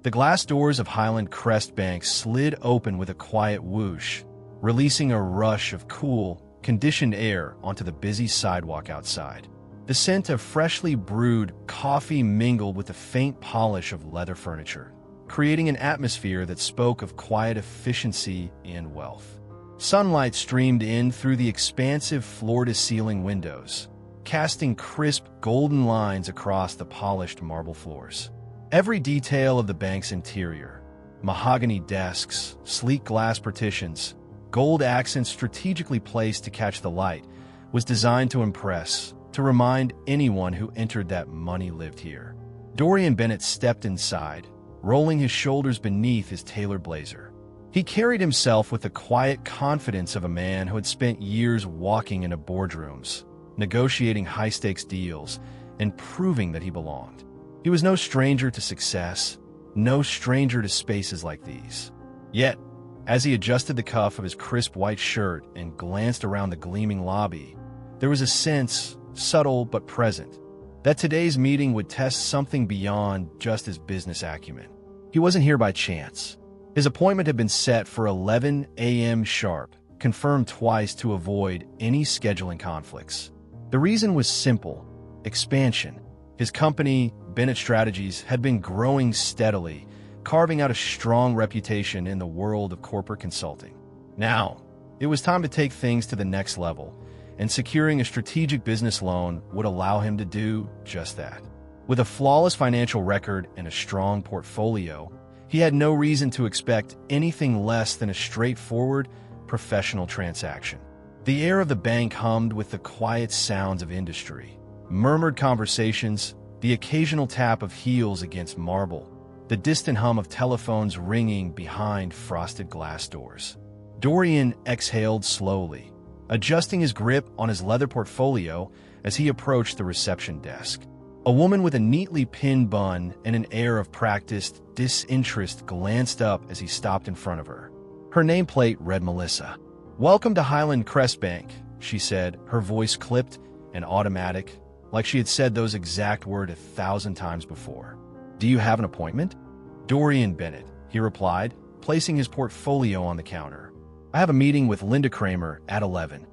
The glass doors of Highland Crest Bank slid open with a quiet whoosh, releasing a rush of cool, conditioned air onto the busy sidewalk outside. The scent of freshly brewed coffee mingled with the faint polish of leather furniture, creating an atmosphere that spoke of quiet efficiency and wealth. Sunlight streamed in through the expansive floor-to-ceiling windows, casting crisp, golden lines across the polished marble floors. Every detail of the bank's interior, mahogany desks, sleek glass partitions, gold accents strategically placed to catch the light, was designed to impress, to remind anyone who entered that money lived here. Dorian Bennett stepped inside, rolling his shoulders beneath his tailored blazer. He carried himself with the quiet confidence of a man who had spent years walking into boardrooms, negotiating high-stakes deals, and proving that he belonged. He was no stranger to success, no stranger to spaces like these. Yet, as he adjusted the cuff of his crisp white shirt and glanced around the gleaming lobby, there was a sense, subtle but present, that today's meeting would test something beyond just his business acumen. He wasn't here by chance. His appointment had been set for 11 a.m. sharp, confirmed twice to avoid any scheduling conflicts. The reason was simple: expansion. His company, Bennett Strategies, had been growing steadily, carving out a strong reputation in the world of corporate consulting. Now, it was time to take things to the next level, and securing a strategic business loan would allow him to do just that. With a flawless financial record and a strong portfolio, he had no reason to expect anything less than a straightforward, professional transaction. The air of the bank hummed with the quiet sounds of industry, murmured conversations, the occasional tap of heels against marble, the distant hum of telephones ringing behind frosted glass doors. Dorian exhaled slowly, adjusting his grip on his leather portfolio as he approached the reception desk. A woman with a neatly pinned bun and an air of practiced disinterest glanced up as he stopped in front of her. Her nameplate read Melissa. "Welcome to Highland Crest Bank," she said, her voice clipped and automatic, like she had said those exact words 1,000 times before. "Do you have an appointment?" "Dorian Bennett," he replied, placing his portfolio on the counter. "I have a meeting with Linda Kramer at 11.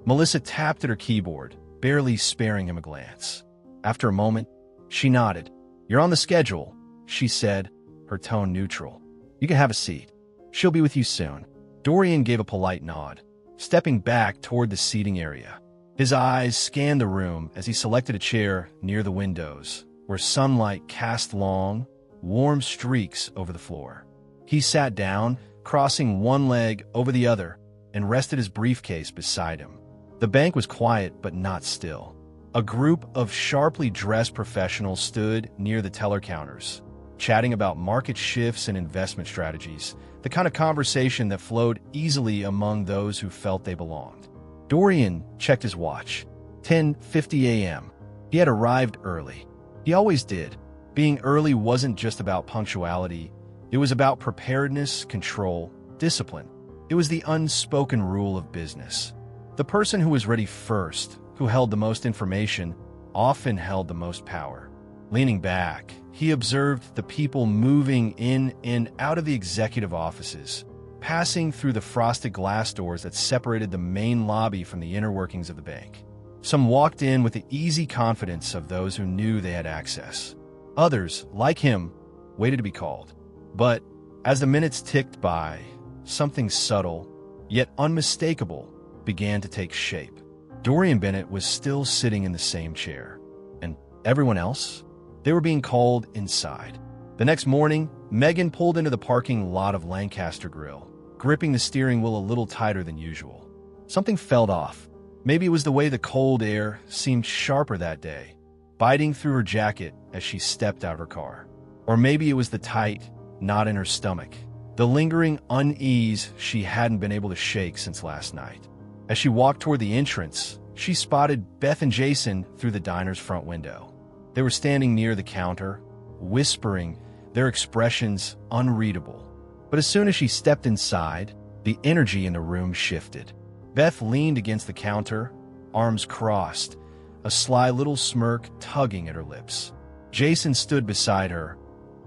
Melissa tapped at her keyboard, barely sparing him a glance. After a moment, she nodded. "You're on the schedule," she said, her tone neutral. "You can have a seat. She'll be with you soon." Dorian gave a polite nod, stepping back toward the seating area. His eyes scanned the room as he selected a chair near the windows, where sunlight cast long, warm streaks over the floor. He sat down, crossing one leg over the other, and rested his briefcase beside him. The bank was quiet but not still. A group of sharply dressed professionals stood near the teller counters, chatting about market shifts and investment strategies, the kind of conversation that flowed easily among those who felt they belonged. Dorian checked his watch. 10:50 a.m. He had arrived early. He always did. Being early wasn't just about punctuality. It was about preparedness, control, discipline. It was the unspoken rule of business. The person who was ready first, who held the most information, often held the most power. Leaning back, he observed the people moving in and out of the executive offices, passing through the frosted glass doors that separated the main lobby from the inner workings of the bank. Some walked in with the easy confidence of those who knew they had access. Others, like him, waited to be called. But as the minutes ticked by, something subtle, yet unmistakable, began to take shape. Dorian Bennett was still sitting in the same chair. And everyone else? They were being called inside. The next morning, Megan pulled into the parking lot of Lancaster Grill, gripping the steering wheel a little tighter than usual. Something felt off. Maybe it was the way the cold air seemed sharper that day, biting through her jacket as she stepped out of her car. Or maybe it was the tight knot in her stomach, the lingering unease she hadn't been able to shake since last night. As she walked toward the entrance, she spotted Beth and Jason through the diner's front window. They were standing near the counter, whispering, their expressions unreadable. But as soon as she stepped inside, the energy in the room shifted. Beth leaned against the counter, arms crossed, a sly little smirk tugging at her lips. Jason stood beside her,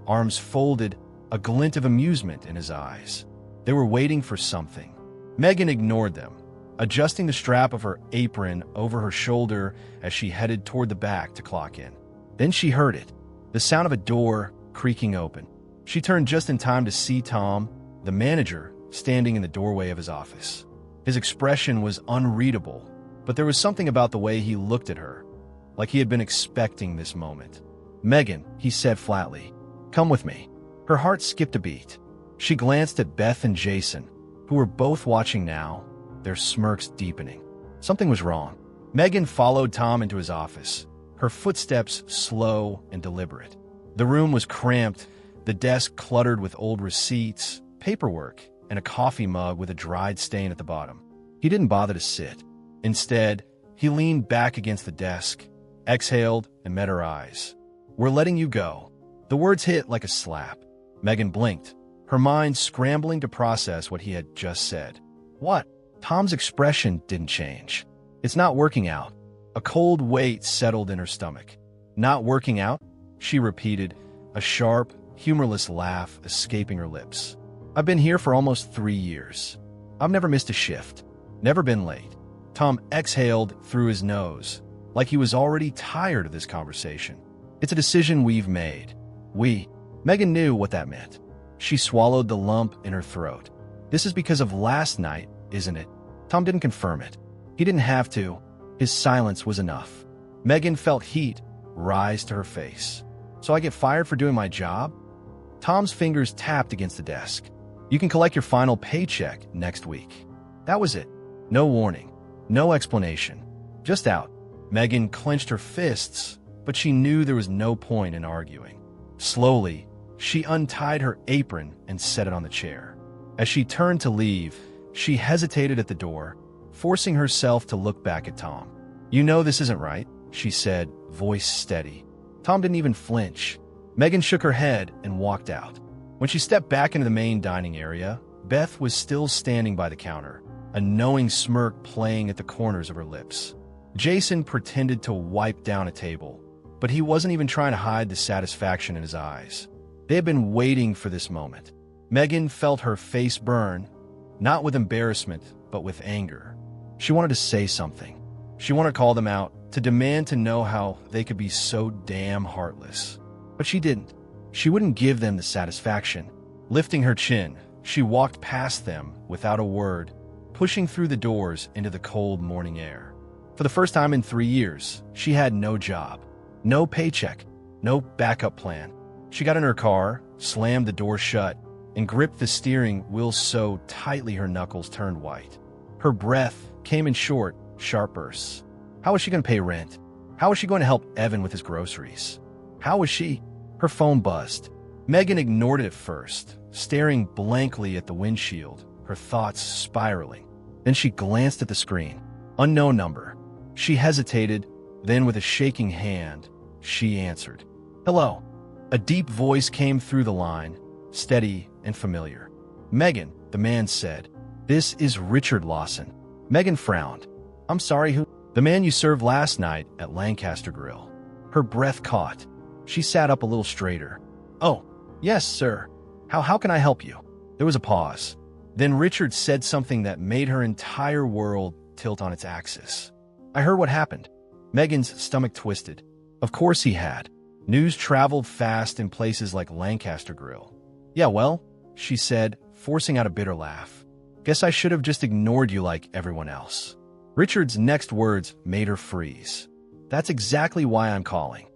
arms folded, a glint of amusement in his eyes. They were waiting for something. Megan ignored them, adjusting the strap of her apron over her shoulder as she headed toward the back to clock in. Then she heard it, the sound of a door creaking open. She turned just in time to see Tom, the manager, standing in the doorway of his office. His expression was unreadable, but there was something about the way he looked at her, like he had been expecting this moment. "Megan," he said flatly, "come with me." Her heart skipped a beat. She glanced at Beth and Jason, who were both watching now, their smirks deepening. Something was wrong. Megan followed Tom into his office, her footsteps slow and deliberate. The room was cramped, the desk cluttered with old receipts, paperwork, and a coffee mug with a dried stain at the bottom. He didn't bother to sit. Instead, he leaned back against the desk, exhaled, and met her eyes. "We're letting you go." The words hit like a slap. Megan blinked, her mind scrambling to process what he had just said. "What?" Tom's expression didn't change. "It's not working out." A cold weight settled in her stomach. "Not working out?" she repeated, a sharp, humorless laugh escaping her lips. "I've been here for almost 3 years. I've never missed a shift, never been late." Tom exhaled through his nose, like he was already tired of this conversation. "It's a decision we've made." "We." Megan knew what that meant. She swallowed the lump in her throat. "This is because of last night, isn't it?" Tom didn't confirm it. He didn't have to. His silence was enough. Megan felt heat rise to her face. "So I get fired for doing my job?" Tom's fingers tapped against the desk. "You can collect your final paycheck next week." That was it. No warning. No explanation. Just out. Megan clenched her fists, but she knew there was no point in arguing. Slowly, she untied her apron and set it on the chair. As she turned to leave, she hesitated at the door, forcing herself to look back at Tom. "You know this isn't right," she said, voice steady. Tom didn't even flinch. Megan shook her head and walked out. When she stepped back into the main dining area, Beth was still standing by the counter, a knowing smirk playing at the corners of her lips. Jason pretended to wipe down a table, but he wasn't even trying to hide the satisfaction in his eyes. They had been waiting for this moment. Megan felt her face burn, not with embarrassment, but with anger. She wanted to say something. She wanted to call them out, to demand to know how they could be so damn heartless. But she didn't. She wouldn't give them the satisfaction. Lifting her chin, she walked past them without a word, pushing through the doors into the cold morning air. For the first time in 3 years, she had no job, no paycheck, no backup plan. She got in her car, slammed the door shut, and gripped the steering wheel so tightly her knuckles turned white. Her breath came in short, sharp bursts. How was she going to pay rent? How was she going to help Evan with his groceries? How was she? Her phone buzzed. Megan ignored it at first, staring blankly at the windshield, her thoughts spiraling. Then she glanced at the screen. Unknown number. She hesitated, then with a shaking hand, she answered. "Hello." A deep voice came through the line, steady and familiar. "Megan," the man said. "This is Richard Lawson." Megan frowned. "I'm sorry, who?" "The man you served last night at Lancaster Grill." Her breath caught. She sat up a little straighter. "Oh, yes, sir. How can I help you?" There was a pause. Then Richard said something that made her entire world tilt on its axis. "I heard what happened." Megan's stomach twisted. Of course he had. News traveled fast in places like Lancaster Grill. "Yeah, well," she said, forcing out a bitter laugh. "Guess I should have just ignored you like everyone else." Richard's next words made her freeze. "That's exactly why I'm calling."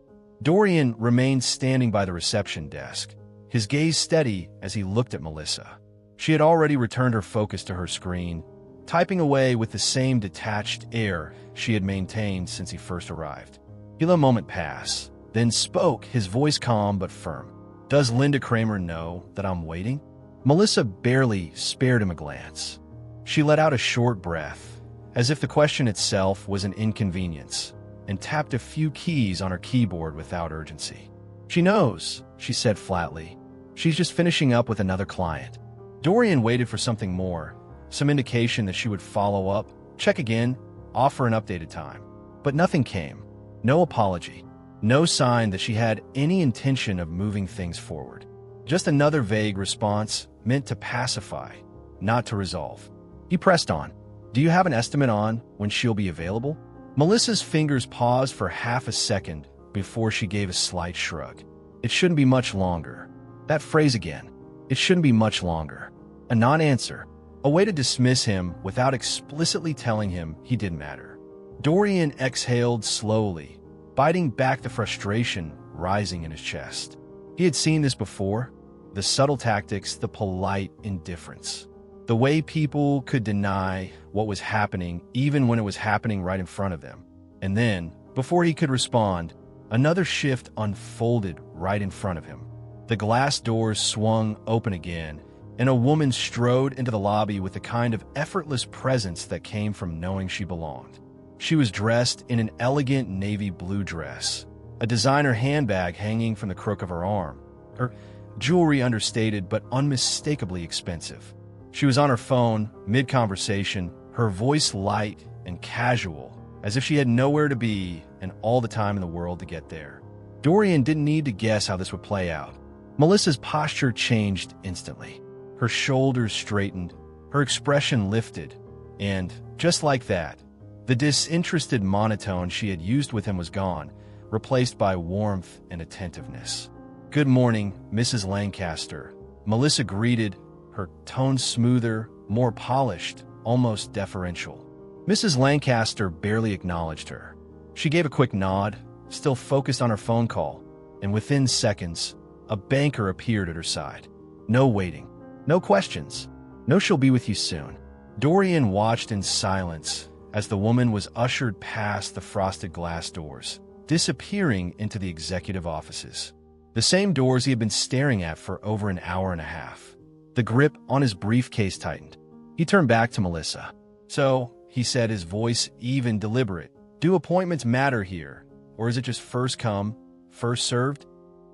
Dorian remained standing by the reception desk, his gaze steady as he looked at Melissa. She had already returned her focus to her screen, typing away with the same detached air she had maintained since he first arrived. He let a moment pass, then spoke, his voice calm but firm. "Does Linda Kramer know that I'm waiting?" Melissa barely spared him a glance. She let out a short breath, as if the question itself was an inconvenience, and tapped a few keys on her keyboard without urgency. "She knows," she said flatly. "She's just finishing up with another client." Dorian waited for something more, some indication that she would follow up, check again, offer an updated time. But nothing came. No apology. No sign that she had any intention of moving things forward. Just another vague response meant to pacify, not to resolve. He pressed on. Do you have an estimate on when she'll be available? Melissa's fingers paused for half a second before she gave a slight shrug. It shouldn't be much longer. That phrase again. It shouldn't be much longer. A non-answer. A way to dismiss him without explicitly telling him he didn't matter. Dorian exhaled slowly, biting back the frustration rising in his chest. He had seen this before. The subtle tactics, the polite indifference. The way people could deny what was happening even when it was happening right in front of them. And then, before he could respond, another shift unfolded right in front of him. The glass doors swung open again, and a woman strode into the lobby with the kind of effortless presence that came from knowing she belonged. She was dressed in an elegant navy blue dress, a designer handbag hanging from the crook of her arm, her jewelry understated but unmistakably expensive. She was on her phone, mid-conversation, her voice light and casual, as if she had nowhere to be and all the time in the world to get there. Dorian didn't need to guess how this would play out. Melissa's posture changed instantly. Her shoulders straightened, her expression lifted, and, just like that, the disinterested monotone she had used with him was gone, replaced by warmth and attentiveness. "Good morning, Mrs. Lancaster," Melissa greeted, her tone smoother, more polished, almost deferential. Mrs. Lancaster barely acknowledged her. She gave a quick nod, still focused on her phone call, and within seconds, a banker appeared at her side. No waiting, no questions, no "she'll be with you soon." Dorian watched in silence as the woman was ushered past the frosted glass doors, disappearing into the executive offices. The same doors he had been staring at for over an hour and a half. The grip on his briefcase tightened. He turned back to Melissa. "So," he said, his voice even, deliberate, "do appointments matter here, or is it just first come, first served?"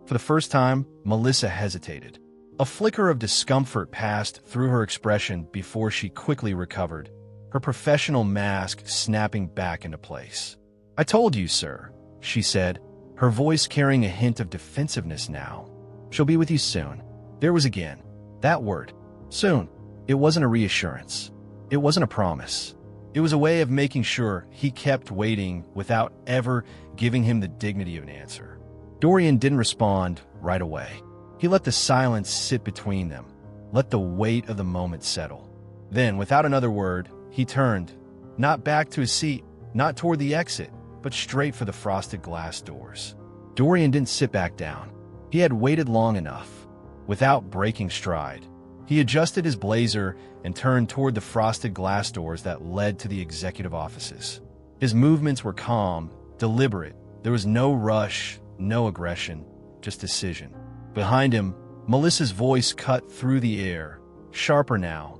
For the first time, Melissa hesitated. A flicker of discomfort passed through her expression before she quickly recovered, her professional mask snapping back into place. "I told you, sir," she said, her voice carrying a hint of defensiveness now. "She'll be with you soon." There was again that word, soon. It wasn't a reassurance. It wasn't a promise. It was a way of making sure he kept waiting without ever giving him the dignity of an answer. Dorian didn't respond right away. He let the silence sit between them, let the weight of the moment settle. Then, without another word, he turned, not back to his seat, not toward the exit, but straight for the frosted glass doors. Dorian didn't sit back down. He had waited long enough. Without breaking stride, he adjusted his blazer and turned toward the frosted glass doors that led to the executive offices. His movements were calm, deliberate. There was no rush, no aggression, just decision. Behind him, Melissa's voice cut through the air, sharper now,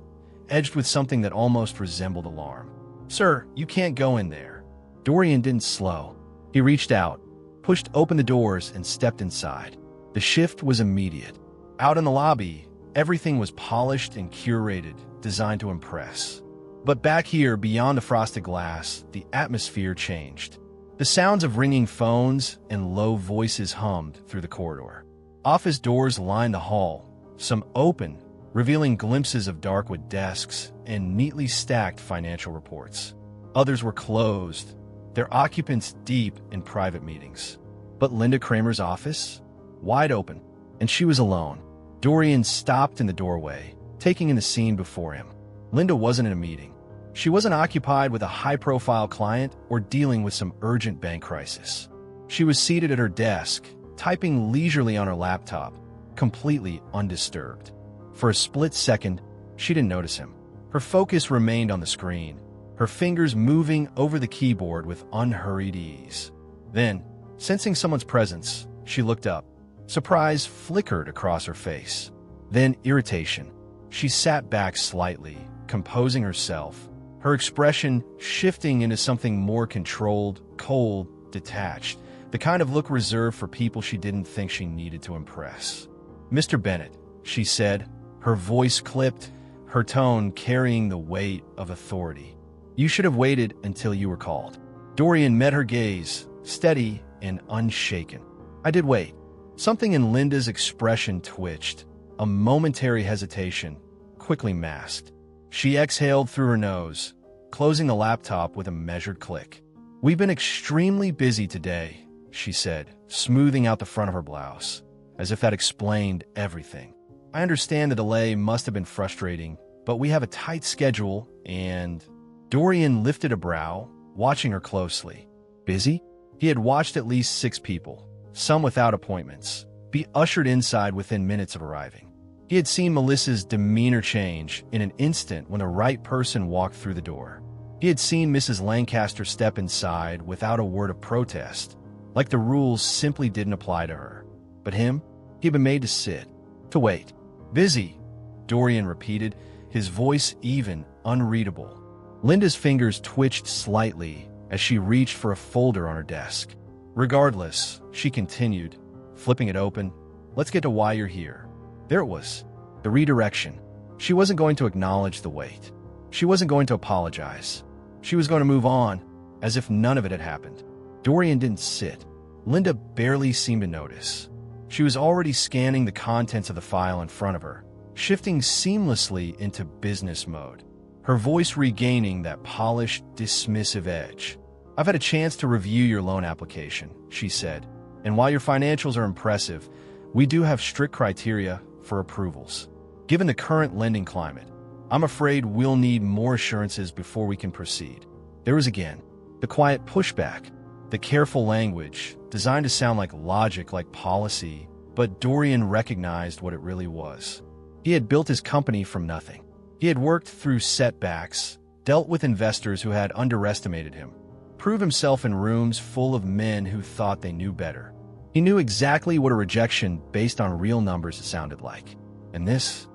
edged with something that almost resembled alarm. "Sir, you can't go in there." Dorian didn't slow. He reached out, pushed open the doors, and stepped inside. The shift was immediate. Out in the lobby, everything was polished and curated, designed to impress. But back here, beyond the frosted glass, the atmosphere changed. The sounds of ringing phones and low voices hummed through the corridor. Office doors lined the hall, some open, revealing glimpses of darkwood desks and neatly stacked financial reports. Others were closed, their occupants deep in private meetings. But Linda Kramer's office? Wide open, and she was alone. Dorian stopped in the doorway, taking in the scene before him. Linda wasn't in a meeting. She wasn't occupied with a high-profile client or dealing with some urgent bank crisis. She was seated at her desk, typing leisurely on her laptop, completely undisturbed. For a split second, she didn't notice him. Her focus remained on the screen, her fingers moving over the keyboard with unhurried ease. Then, sensing someone's presence, she looked up. Surprise flickered across her face. Then irritation. She sat back slightly, composing herself, her expression shifting into something more controlled, cold, detached, the kind of look reserved for people she didn't think she needed to impress. "Mr. Bennett," she said, her voice clipped, her tone carrying the weight of authority. "You should have waited until you were called." Dorian met her gaze, steady and unshaken. I did wait. Something in Linda's expression twitched, a momentary hesitation, quickly masked. She exhaled through her nose, closing the laptop with a measured click. "We've been extremely busy today," she said, smoothing out the front of her blouse, as if that explained everything. "I understand the delay must have been frustrating, but we have a tight schedule and—" Dorian lifted a brow, watching her closely. Busy? He had watched at least 6 people, some without appointments, be ushered inside within minutes of arriving. He had seen Melissa's demeanor change in an instant when the right person walked through the door. He had seen Mrs. Lancaster step inside without a word of protest, like the rules simply didn't apply to her. But him? He had been made to sit, to wait. "Busy," Dorian repeated, his voice even, unreadable. Linda's fingers twitched slightly as she reached for a folder on her desk. "Regardless," she continued, flipping it open, "let's get to why you're here." There it was, the redirection. She wasn't going to acknowledge the wait. She wasn't going to apologize. She was going to move on, as if none of it had happened. Dorian didn't sit. Linda barely seemed to notice. She was already scanning the contents of the file in front of her, shifting seamlessly into business mode, her voice regaining that polished, dismissive edge. "I've had a chance to review your loan application," she said, "and while your financials are impressive, we do have strict criteria for approvals. Given the current lending climate, I'm afraid we'll need more assurances before we can proceed." There was again the quiet pushback, the careful language, designed to sound like logic, like policy, but Dorian recognized what it really was. He had built his company from nothing. He had worked through setbacks, dealt with investors who had underestimated him, proved himself in rooms full of men who thought they knew better. He knew exactly what a rejection based on real numbers sounded like. And this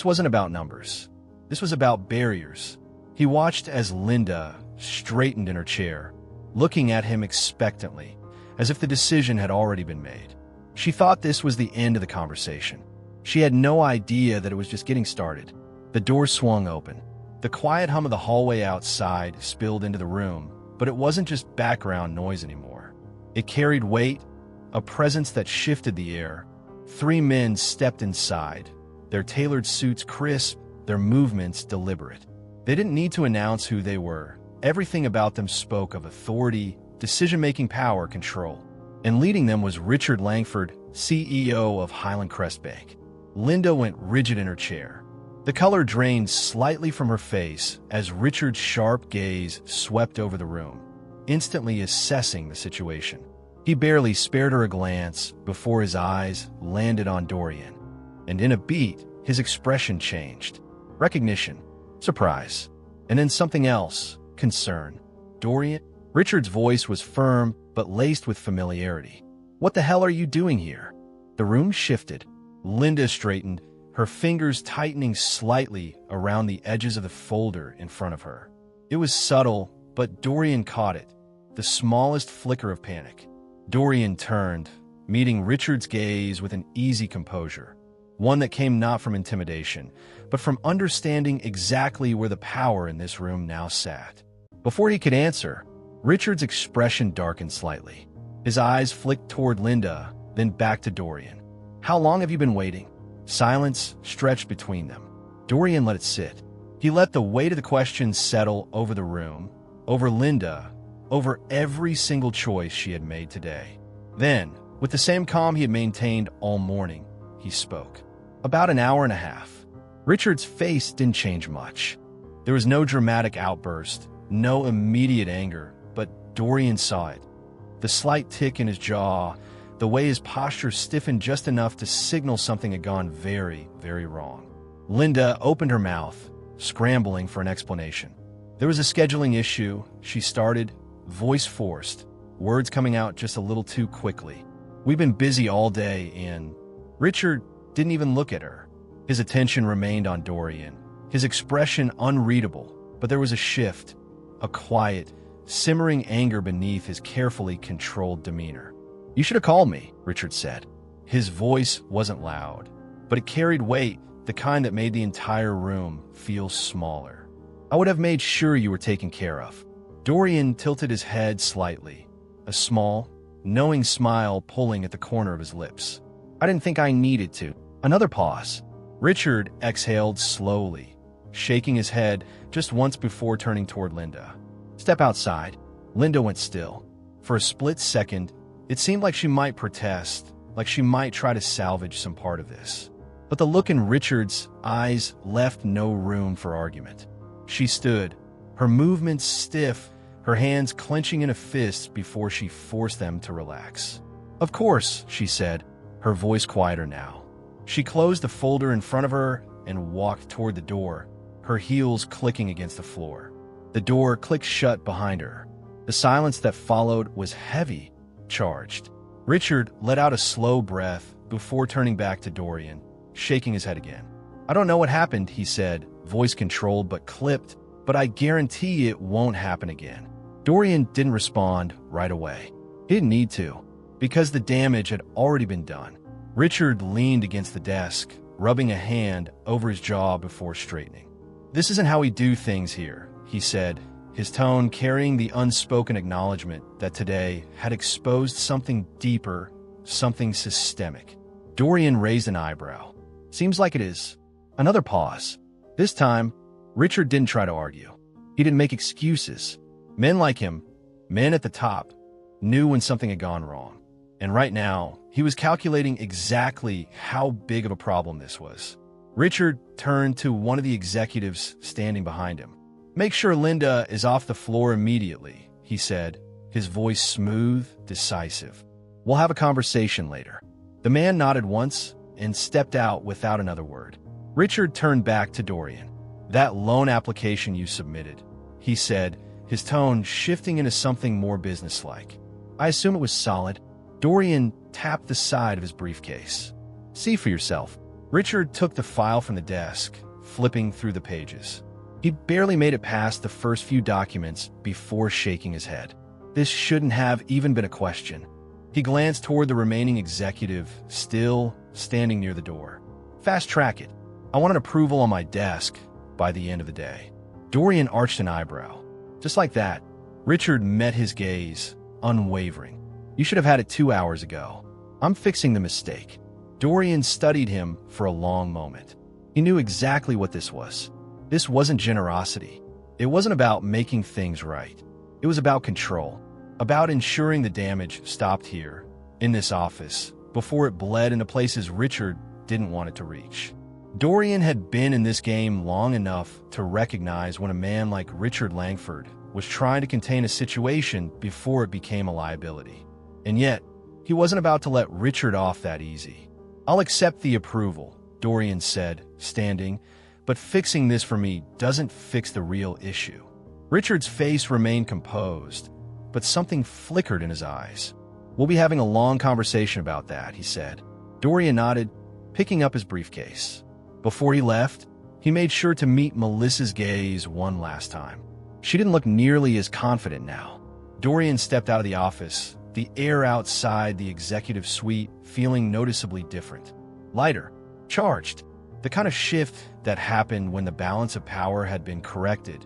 wasn't about numbers. This was about barriers. He watched as Linda straightened in her chair, looking at him expectantly, as if the decision had already been made. She thought this was the end of the conversation. She had no idea that it was just getting started. The door swung open. The quiet hum of the hallway outside spilled into the room, but it wasn't just background noise anymore. It carried weight, a presence that shifted the air. 3 men stepped inside, their tailored suits crisp, their movements deliberate. They didn't need to announce who they were. Everything about them spoke of authority, decision-making power, control. And leading them was Richard Langford, CEO of Highland Crest Bank. Linda went rigid in her chair. The color drained slightly from her face as Richard's sharp gaze swept over the room, instantly assessing the situation. He barely spared her a glance before his eyes landed on Dorian. And in a beat, his expression changed. Recognition, surprise, and then something else, concern. "Dorian?" Richard's voice was firm but laced with familiarity. "What the hell are you doing here?" The room shifted. Linda straightened, her fingers tightening slightly around the edges of the folder in front of her. It was subtle, but Dorian caught it, the smallest flicker of panic. Dorian turned, meeting Richard's gaze with an easy composure, one that came not from intimidation, but from understanding exactly where the power in this room now sat. Before he could answer, Richard's expression darkened slightly. His eyes flicked toward Linda, then back to Dorian. "How long have you been waiting?" Silence stretched between them. Dorian let it sit. He let the weight of the question settle over the room, over Linda, over every single choice she had made today. Then, with the same calm he had maintained all morning, he spoke. "About an hour and a half." Richard's face didn't change much. There was no dramatic outburst, no immediate anger, but Dorian saw it. The slight tick in his jaw, the way his posture stiffened just enough to signal something had gone very, very wrong. Linda opened her mouth, scrambling for an explanation. "There was a scheduling issue," she started, voice forced, words coming out just a little too quickly. "We've been busy all day and—" Richard didn't even look at her. His attention remained on Dorian, his expression unreadable, but there was a shift, a quiet, simmering anger beneath his carefully controlled demeanor. "You should have called me," Richard said. His voice wasn't loud, but it carried weight, the kind that made the entire room feel smaller. "I would have made sure you were taken care of." Dorian tilted his head slightly, a small, knowing smile pulling at the corner of his lips. I didn't think I needed to. Another pause. Richard exhaled slowly, shaking his head just once before turning toward Linda. Step outside. Linda went still. For a split second, it seemed like she might protest, like she might try to salvage some part of this. But the look in Richard's eyes left no room for argument. She stood, her movements stiff, her hands clenching in a fist before she forced them to relax. "Of course," she said, her voice quieter now. She closed the folder in front of her and walked toward the door, her heels clicking against the floor. The door clicked shut behind her. The silence that followed was heavy, charged. Richard let out a slow breath before turning back to Dorian, shaking his head again. "I don't know what happened," he said, voice controlled but clipped, "but I guarantee it won't happen again." Dorian didn't respond right away. He didn't need to, because the damage had already been done. Richard leaned against the desk, rubbing a hand over his jaw before straightening. "This isn't how we do things here," he said, his tone carrying the unspoken acknowledgement that today had exposed something deeper, something systemic. Dorian raised an eyebrow. "Seems like it is." Another pause. This time, Richard didn't try to argue. He didn't make excuses. Men like him, men at the top, knew when something had gone wrong. And right now, he was calculating exactly how big of a problem this was. Richard turned to one of the executives standing behind him. "Make sure Linda is off the floor immediately," he said, his voice smooth, decisive. "We'll have a conversation later." The man nodded once and stepped out without another word. Richard turned back to Dorian. "That loan application you submitted," he said, his tone shifting into something more businesslike. "I assume it was solid." Dorian tapped the side of his briefcase. "See for yourself." Richard took the file from the desk, flipping through the pages. He barely made it past the first few documents before shaking his head. This shouldn't have even been a question. He glanced toward the remaining executive, still standing near the door. "Fast track it. I want an approval on my desk by the end of the day." Dorian arched an eyebrow. Just like that, Richard met his gaze, unwavering. "You should have had it 2 hours ago. I'm fixing the mistake." Dorian studied him for a long moment. He knew exactly what this was. This wasn't generosity. It wasn't about making things right. It was about control, about ensuring the damage stopped here, in this office, before it bled into places Richard didn't want it to reach. Dorian had been in this game long enough to recognize when a man like Richard Langford was trying to contain a situation before it became a liability. And yet, he wasn't about to let Richard off that easy. "I'll accept the approval," Dorian said, standing, "but fixing this for me doesn't fix the real issue." Richard's face remained composed, but something flickered in his eyes. "We'll be having a long conversation about that," he said. Dorian nodded, picking up his briefcase. Before he left, he made sure to meet Melissa's gaze one last time. She didn't look nearly as confident now. Dorian stepped out of the office, the air outside the executive suite feeling noticeably different. Lighter, charged. The kind of shift that happened when the balance of power had been corrected,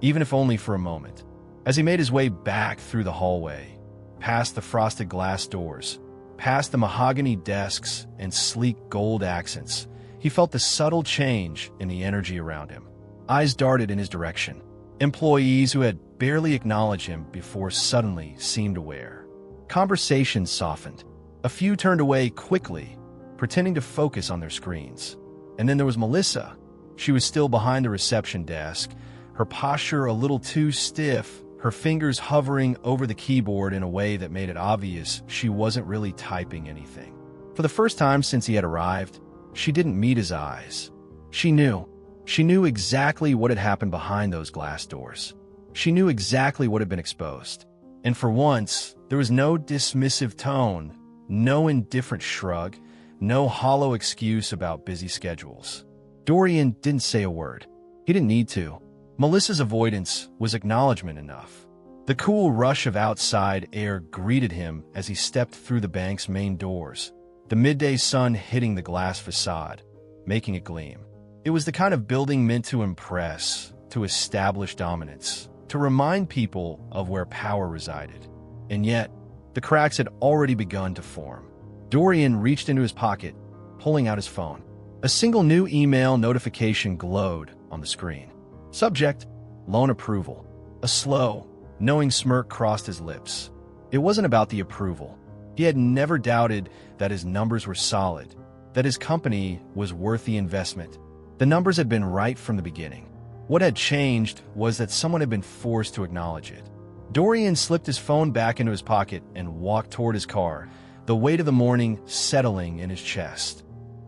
even if only for a moment. As he made his way back through the hallway, past the frosted glass doors, past the mahogany desks and sleek gold accents, he felt the subtle change in the energy around him. Eyes darted in his direction. Employees who had barely acknowledged him before suddenly seemed aware. Conversations softened. A few turned away quickly, pretending to focus on their screens. And then there was Melissa. She was still behind the reception desk, her posture a little too stiff, her fingers hovering over the keyboard in a way that made it obvious she wasn't really typing anything. For the first time since he had arrived, she didn't meet his eyes. She knew. She knew exactly what had happened behind those glass doors. She knew exactly what had been exposed. And for once, there was no dismissive tone, no indifferent shrug, no hollow excuse about busy schedules. Dorian didn't say a word. He didn't need to. Melissa's avoidance was acknowledgement enough. The cool rush of outside air greeted him as he stepped through the bank's main doors, the midday sun hitting the glass facade, making it gleam. It was the kind of building meant to impress, to establish dominance, to remind people of where power resided. And yet, The cracks had already begun to form. Dorian reached into his pocket, pulling out his phone. A single new email notification glowed on the screen. Subject: loan approval. A slow, knowing smirk crossed his lips. It wasn't about the approval. He had never doubted that his numbers were solid, that his company was worth the investment. The numbers had been right from the beginning. What had changed was that someone had been forced to acknowledge it. Dorian slipped his phone back into his pocket and walked toward his car, the weight of the morning settling in his chest.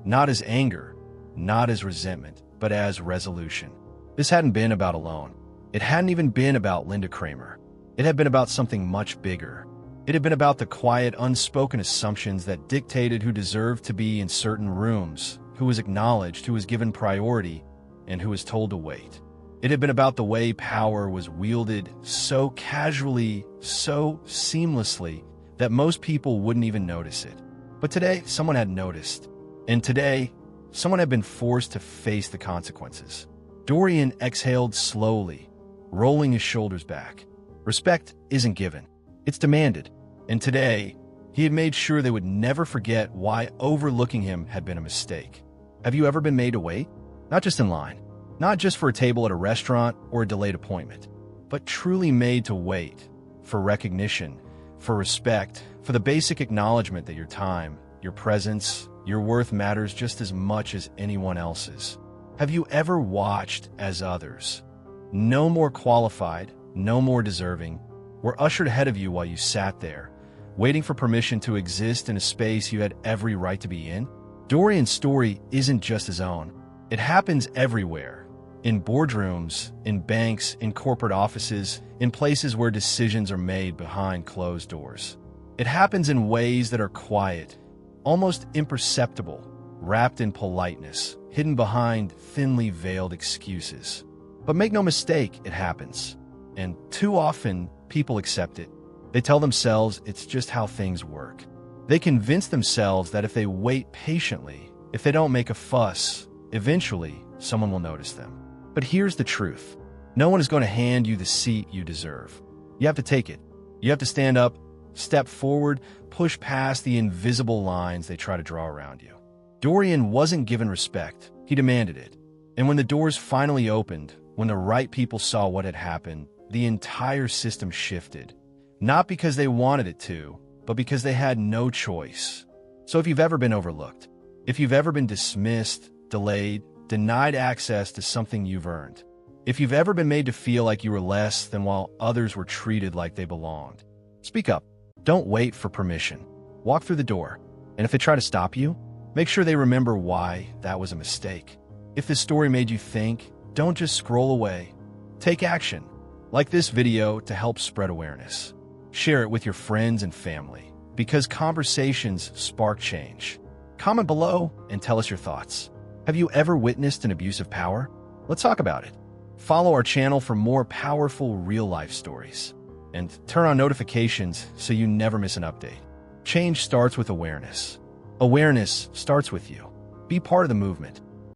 Not as anger, not as resentment, but as resolution. This hadn't been about a loan. It hadn't even been about Linda Kramer. It had been about something much bigger. It had been about the quiet, unspoken assumptions that dictated who deserved to be in certain rooms, who was acknowledged, who was given priority, and who was told to wait. It had been about the way power was wielded so casually, so seamlessly, that most people wouldn't even notice it. But today, someone had noticed. And today, someone had been forced to face the consequences. Dorian exhaled slowly, rolling his shoulders back. Respect isn't given. It's demanded. And today, he had made sure they would never forget why overlooking him had been a mistake. Have you ever been made to wait? Not just in line, not just for a table at a restaurant or a delayed appointment, but truly made to wait for recognition, for respect, for the basic acknowledgement that your time, your presence, your worth matters just as much as anyone else's. Have you ever watched as others, no more qualified, no more deserving, were ushered ahead of you while you sat there, waiting for permission to exist in a space you had every right to be in? Dorian's story isn't just his own. It happens everywhere. In boardrooms, in banks, in corporate offices, in places where decisions are made behind closed doors. It happens in ways that are quiet, almost imperceptible, wrapped in politeness, hidden behind thinly veiled excuses. But make no mistake, it happens. And too often, people accept it. They tell themselves it's just how things work. They convince themselves that if they wait patiently, if they don't make a fuss, eventually someone will notice them. But here's the truth. No one is going to hand you the seat you deserve. You have to take it. You have to stand up, step forward, push past the invisible lines they try to draw around you. Dorian wasn't given respect. He demanded it. And when the doors finally opened, when the right people saw what had happened, the entire system shifted. Not because they wanted it to, but because they had no choice. So if you've ever been overlooked, if you've ever been dismissed, delayed, denied access to something you've earned, if you've ever been made to feel like you were less than while others were treated like they belonged, speak up. Don't wait for permission. Walk through the door. And if they try to stop you, make sure they remember why that was a mistake. If this story made you think, don't just scroll away. Take action. Like this video to help spread awareness. Share it with your friends and family, because conversations spark change. Comment below and tell us your thoughts. Have you ever witnessed an abuse of power? Let's talk about it. Follow our channel for more powerful real-life stories. And turn on notifications so you never miss an update. Change starts with awareness. Awareness starts with you. Be part of the movement.